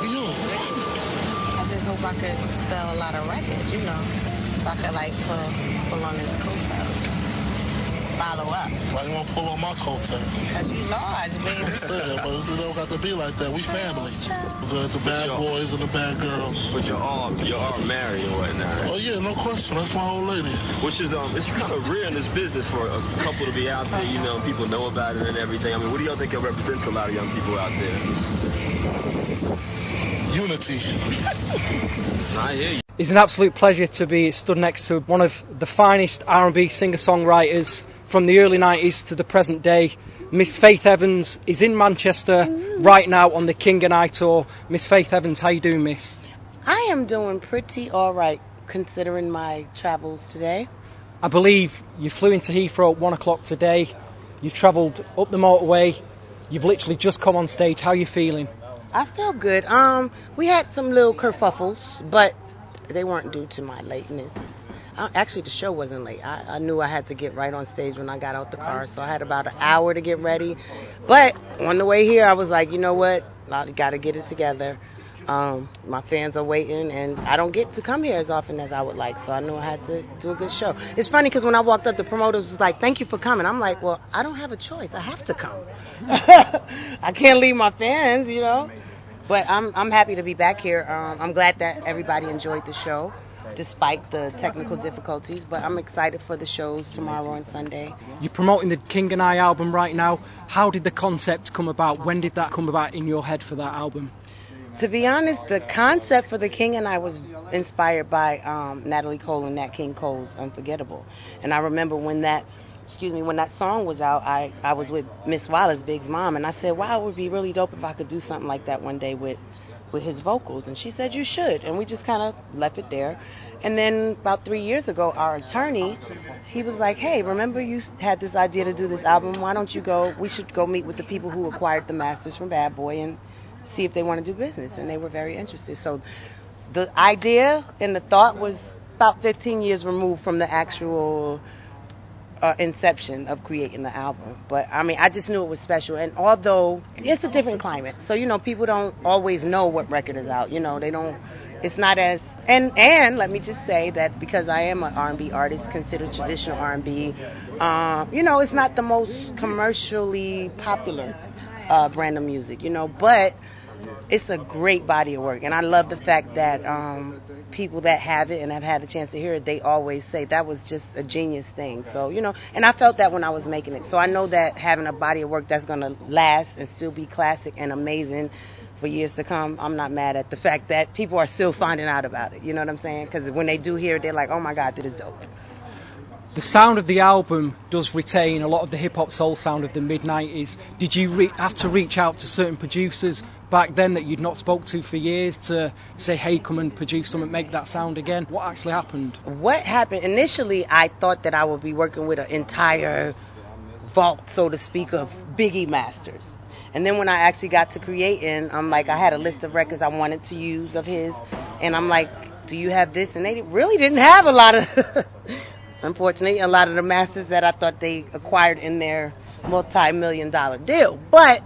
for you. I just hope I could sell a lot of records, so I could like pull on this coattail. Follow up. Why you want to pull on my coattail? Because you large, baby. I said, but it don't got to be like that. We family. The bad boys and the bad girls. But you're all married and whatnot. Oh yeah, no question. That's my old lady. Which is it's kind of rare in this business for a couple to be out there. People know about it and everything. I mean, what do y'all think it represents a lot of young people out there? Unity. I hear you. It's an absolute pleasure to be stood next to one of the finest R&B singer-songwriters from the early 90s to the present day. Miss Faith Evans is in Manchester right now on the King and I tour. Miss Faith Evans, how you doing, miss? I am doing pretty all right, considering my travels today. I believe you flew into Heathrow at 1 o'clock today. You've travelled up the motorway. You've literally just come on stage. How are you feeling? I feel good. We had some little kerfuffles, but they weren't due to my lateness. Actually, the show wasn't late. I knew I had to get right on stage when I got out the car, so I had about an hour to get ready. But on the way here, I was like, you know what? I got to get it together. My fans are waiting, and I don't get to come here as often as I would like, so I knew I had to do a good show. It's funny because when I walked up, the promoters was like, thank you for coming. I'm like, well, I don't have a choice. I have to come. I can't leave my fans, But I'm happy to be back here. I'm glad that everybody enjoyed the show, despite the technical difficulties. But I'm excited for the shows tomorrow and Sunday. You're promoting the King and I album right now. How did the concept come about? When did that come about in your head for that album? To be honest, the concept for the King and I was inspired by Natalie Cole and Nat King Cole's Unforgettable. And I remember when that song was out, I was with Miss Wallace, Big's mom, and I said, wow, it would be really dope if I could do something like that one day with his vocals. And she said, you should. And we just kind of left it there. And then about 3 years ago, our attorney, he was like, hey, remember you had this idea to do this album? Why don't you we should go meet with the people who acquired the masters from Bad Boy and see if they want to do business. And they were very interested. So the idea and the thought was about 15 years removed from the actual inception of creating the album. But I just knew it was special. And although it's a different climate, so people don't always know what record is out. They don't. It's not as and let me just say that because I am an R&B artist, considered traditional R&B. It's not the most commercially popular brand of music. But it's a great body of work, and I love the fact that people that have it and have had a chance to hear it, they always say that was just a genius thing. So, and I felt that when I was making it. So I know that having a body of work that's going to last and still be classic and amazing for years to come, I'm not mad at the fact that people are still finding out about it. You know what I'm saying? Because when they do hear it, they're like, oh my God, that is dope. The sound of the album does retain a lot of the hip-hop soul sound of the mid-90s. Did you have to reach out to certain producers back then that you'd not spoke to for years to say, hey, come and produce something, make that sound again? What actually happened? What happened? Initially, I thought that I would be working with an entire vault, so to speak, of Biggie masters. And then when I actually got to creating, I'm like, I had a list of records I wanted to use of his. And I'm like, do you have this? And they really didn't have a lot of... Unfortunately, a lot of the masters that I thought they acquired in their multi-million-dollar deal. But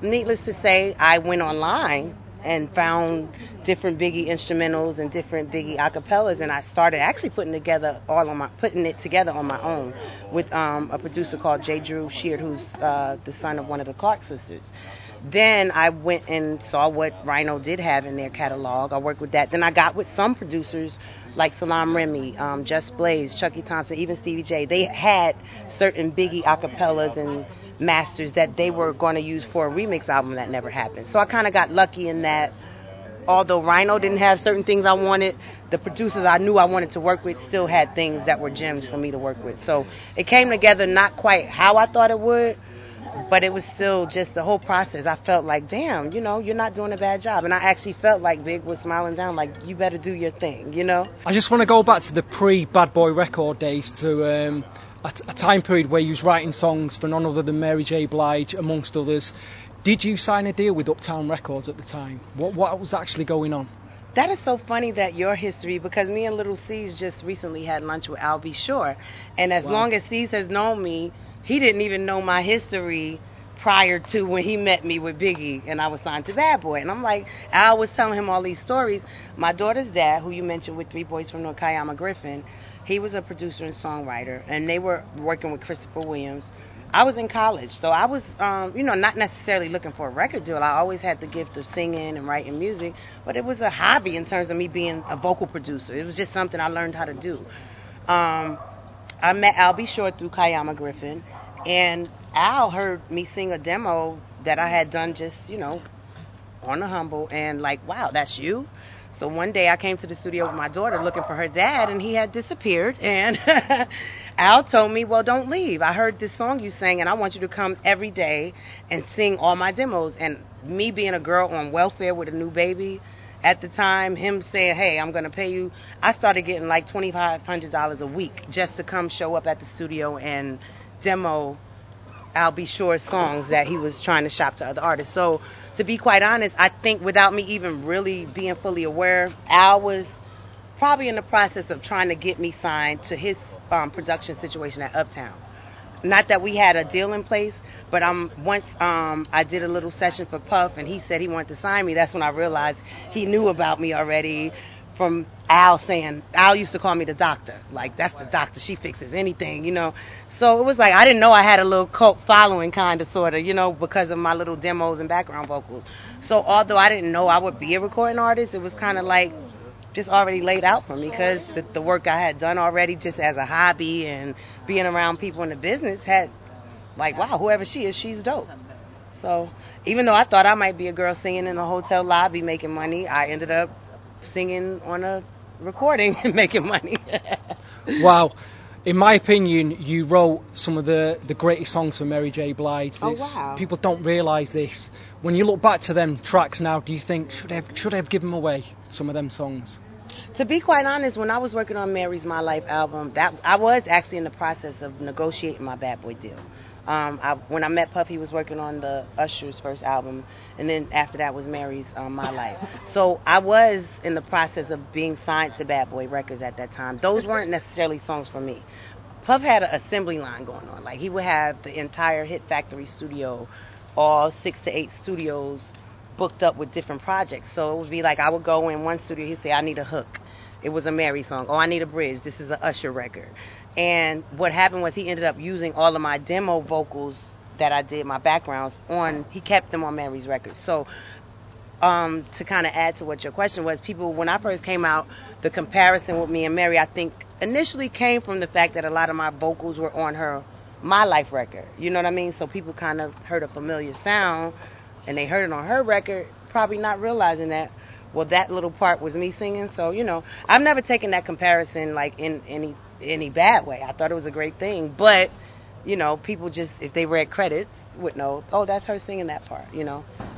needless to say, I went online and found different Biggie instrumentals and different Biggie acapellas, and I started actually putting it together on my own with a producer called J. Drew Sheard, who's the son of one of the Clark sisters. Then I went and saw what Rhino did have in their catalog. I worked with that. Then I got with some producers like Salam Remy, Just Blaze, Chucky Thompson, even Stevie J. They had certain Biggie acapellas and masters that they were going to use for a remix album that never happened. So I kind of got lucky in that. Although Rhino didn't have certain things I wanted, the producers I knew I wanted to work with still had things that were gems for me to work with. So it came together not quite how I thought it would, but it was still just the whole process. I felt like, damn, you're not doing a bad job. And I actually felt like Big was smiling down, like, you better do your thing, I just want to go back to the pre-Bad Boy record days to a time period where you was writing songs for none other than Mary J Blige, amongst others. Did you sign a deal with Uptown Records at the time? What was actually going on? That is so funny that your history, because me and Little C's just recently had lunch with Albie Shore. And as long as C's has known me, he didn't even know my history prior to when he met me with Biggie and I was signed to Bad Boy. And I'm like, I was telling him all these stories. My daughter's dad, who you mentioned with Three Boys from North, Kayama Griffin, he was a producer and songwriter, and they were working with Christopher Williams. I was in college, so I was, not necessarily looking for a record deal. I always had the gift of singing and writing music, but it was a hobby in terms of me being a vocal producer. It was just something I learned how to do. I met Al B. Short through Kayama Griffin, and Al heard me sing a demo that I had done just, on the humble, and like, wow, that's you? So one day I came to the studio with my daughter looking for her dad, and he had disappeared, and Al told me, well, don't leave. I heard this song you sang, and I want you to come every day and sing all my demos. And me being a girl on welfare with a new baby at the time, him saying, hey, I'm going to pay you, I started getting like $2,500 a week just to come show up at the studio and demo Al B. Sure's songs that he was trying to shop to other artists. So to be quite honest, I think without me even really being fully aware, Al was probably in the process of trying to get me signed to his production situation at Uptown. Not that we had a deal in place, but once I did a little session for Puff and he said he wanted to sign me, that's when I realized he knew about me already from Al saying, Al used to call me the doctor. Like, that's the doctor. She fixes anything, So it was like, I didn't know I had a little cult following kind of, sort of, because of my little demos and background vocals. So although I didn't know I would be a recording artist, it was kind of like just already laid out for me because the work I had done already just as a hobby and being around people in the business had like, wow, whoever she is, she's dope. So even though I thought I might be a girl singing in a hotel lobby making money, I ended up singing on a recording and making money. Wow. In my opinion, you wrote some of the greatest songs for Mary J Blige. Oh, wow. People don't realise this. When you look back to them tracks now, do you think, should I have given away some of them songs? To be quite honest, when I was working on Mary's My Life album, that I was actually in the process of negotiating my Bad Boy deal. When I met Puff, he was working on the Usher's first album, and then after that was Mary's My Life. So I was in the process of being signed to Bad Boy Records at that time. Those weren't necessarily songs for me. Puff had an assembly line going on. Like, he would have the entire Hit Factory studio, all 6 to 8 studios booked up with different projects. So it would be like I would go in one studio, he'd say, I need a hook. It was a Mary song. Oh, I need a bridge. This is an Usher record. And what happened was he ended up using all of my demo vocals that I did, my backgrounds, he kept them on Mary's records. So to kind of add to what your question was, people, when I first came out, the comparison with me and Mary, I think initially came from the fact that a lot of my vocals were on her My Life record. You know what I mean? So people kind of heard a familiar sound and they heard it on her record, probably not realizing that, well, that little part was me singing. So, I've never taken that comparison like in any bad way. I thought it was a great thing. But, people just, if they read credits, would know, oh, that's her singing that part,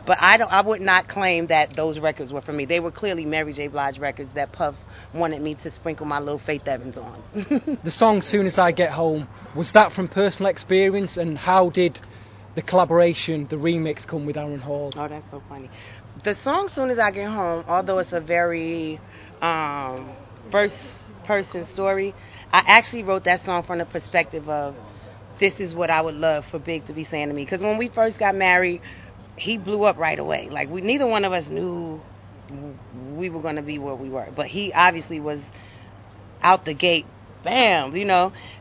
But I would not claim that those records were for me. They were clearly Mary J Blige records that Puff wanted me to sprinkle my little Faith Evans on. The song Soon As I Get Home, was that from personal experience, and how did the collaboration, the remix, come with Aaron Hall? Oh, that's so funny. The song Soon As I Get Home, although it's a very first person story, I actually wrote that song from the perspective of, this is what I would love for Big to be saying to me. Because when we first got married, he blew up right away. Like, neither one of us knew we were going to be where we were. But he obviously was out the gate, bam,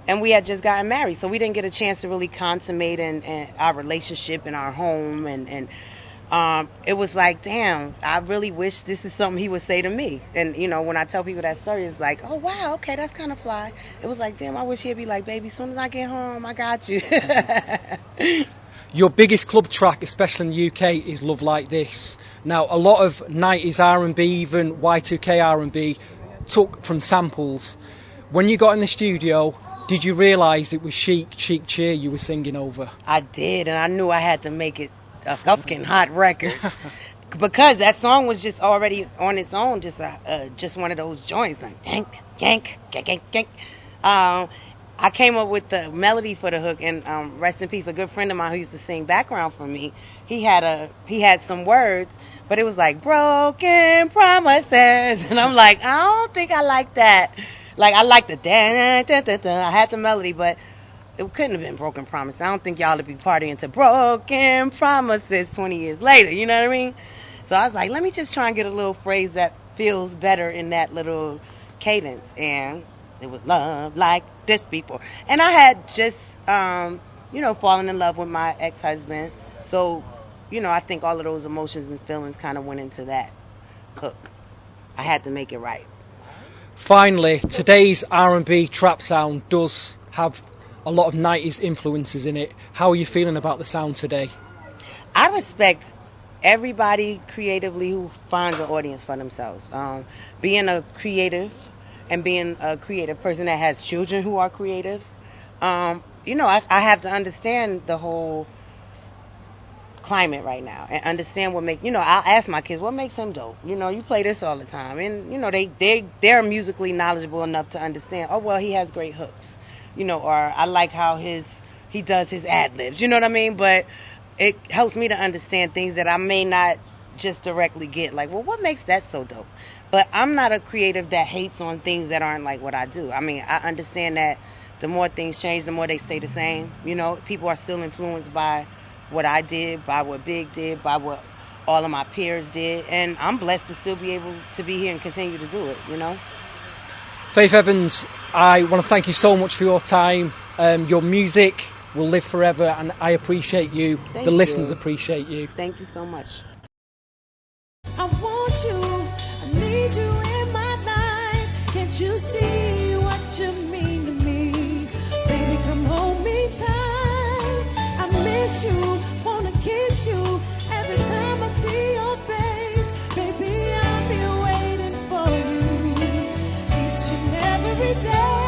and we had just gotten married. So we didn't get a chance to really consummate in our relationship in our home. And it was like, damn, I really wish this is something he would say to me. And, when I tell people that story, it's like, oh, wow, okay, that's kind of fly. It was like, damn, I wish he'd be like, baby, as soon as I get home, I got you. Your biggest club track, especially in the UK, is Love Like This. Now, a lot of 90s R&B, even Y2K R&B, took from samples. When you got in the studio, did you realise it was Chic Cheer you were singing over? I did, and I knew I had to make it a fucking hot record. Because that song was just already on its own, just one of those joints, like yank, yank, yank, yank, yank. I came up with the melody for the hook, and rest in peace, a good friend of mine who used to sing background for me, he had some words, but it was like broken promises, and I'm like, I don't think I like that. Like, I like the da da da da. I had the melody, but it couldn't have been Broken Promise. I don't think y'all would be partying to Broken Promises 20 years later, you know what I mean? So I was like, let me just try and get a little phrase that feels better in that little cadence. And it was love like this before. And I had just, fallen in love with my ex-husband. So, I think all of those emotions and feelings kind of went into that hook. I had to make it right. Finally, today's R&B trap sound does have a lot of 90s influences in it. How are you feeling about the sound today? I respect everybody creatively who finds an audience for themselves. Being a creative and being a creative person that has children who are creative, I have to understand the whole climate right now and understand what makes, I'll ask my kids, what makes him dope? You play this all the time. And, they're musically knowledgeable enough to understand, oh, well, he has great hooks, or I like how he does his ad-libs, you know what I mean? But it helps me to understand things that I may not just directly get. Like, well, what makes that so dope? But I'm not a creative that hates on things that aren't like what I do. I mean, I understand that the more things change, the more they stay the same. People are still influenced by what I did, by what Big did, by what all of my peers did. And I'm blessed to still be able to be here and continue to do it, Faith Evans, I want to thank you so much for your time. Your music will live forever, and I appreciate you. Thank the you. Listeners appreciate you. Thank you so much. I want you, I need you in my life. Can't you see what you mean to me? Baby, come hold me tight. I miss you, wanna kiss you every time I see your face. Baby, I'll be waiting for you each and every day.